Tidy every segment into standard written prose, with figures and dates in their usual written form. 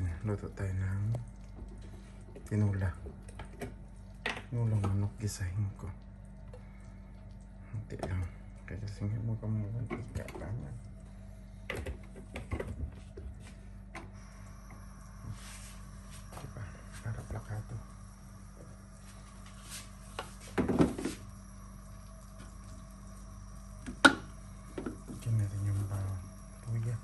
natin. Luto tayo ng tinula. Tinulang manok, gisahin ko. Hindi lang. Kaya kasi mo ka mga mantika. Tama. Diba? Para plakato. Lagyan natin yung tuya.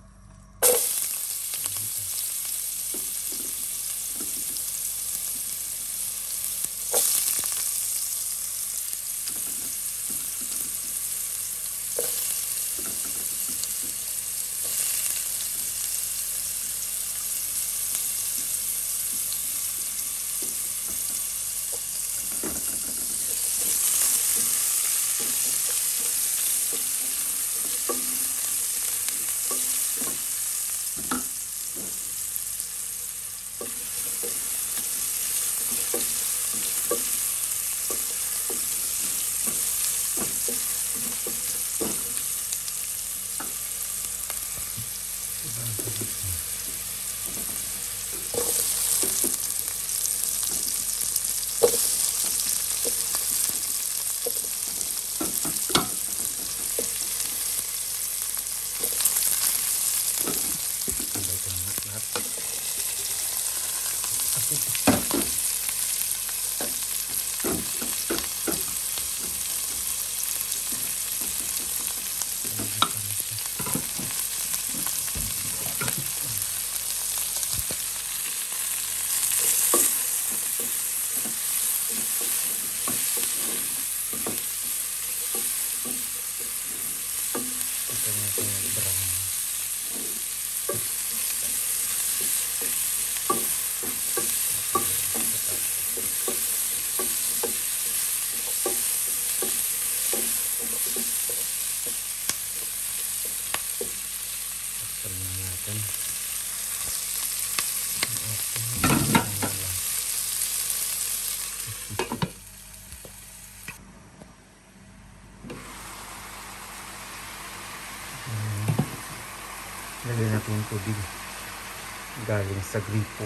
Lagyan natin yung tubig galing sa gripo.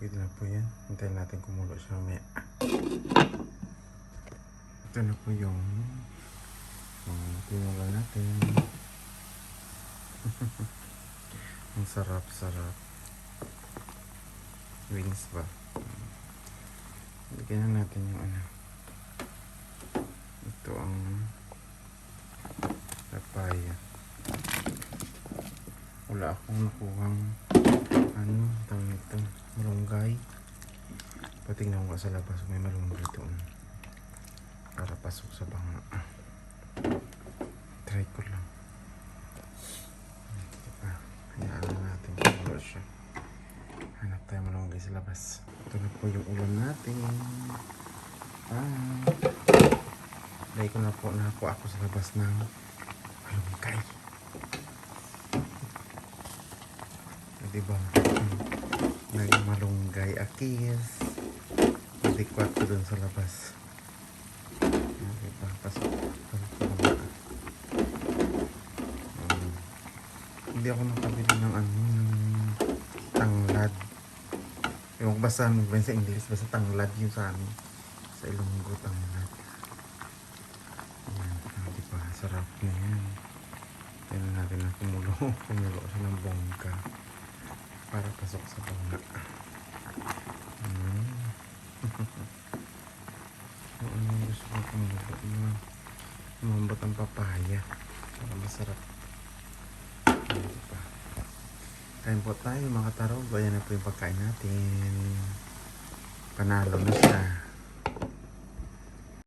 Pwede na po yan. Hintayin natin kumulo siya mamaya. Ito na po yung tinula natin. Ang sarap-sarap. Wings ba? Lagyan na natin yung ano. Ito ang papaya. Wala akong nakuhang ano, tawag ito, malunggay. Patingnan ko sa labas may malunggay doon para pasok sa banga. Try ko lang. Diba? Hayaan na natin kumulo siya. Hanap tayo malunggay sa labas. Ito na po yung ulam natin. Dahil ko na po nakuha ako sa labas ng malunggay. Diba? Naging malunggay akis. Hindi ko ako dun sa labas. Diba? Pasok sa mga. Hindi ako nakabili ng ano, ng tanglad. Yung basta ano ba sa English, basta tanglad yung sa amin. Sa Ilonggo, tanglad. Diba? Sarap na yan. Tignan natin na kumulo siya ng bongga para pasok sa bangga. Ano yung gusto ko kumulo? Umambot ang papaya para masarap. Diba? Kain po tayo mga tarog. Ayan na po yung pagkain natin. Panalo na siya.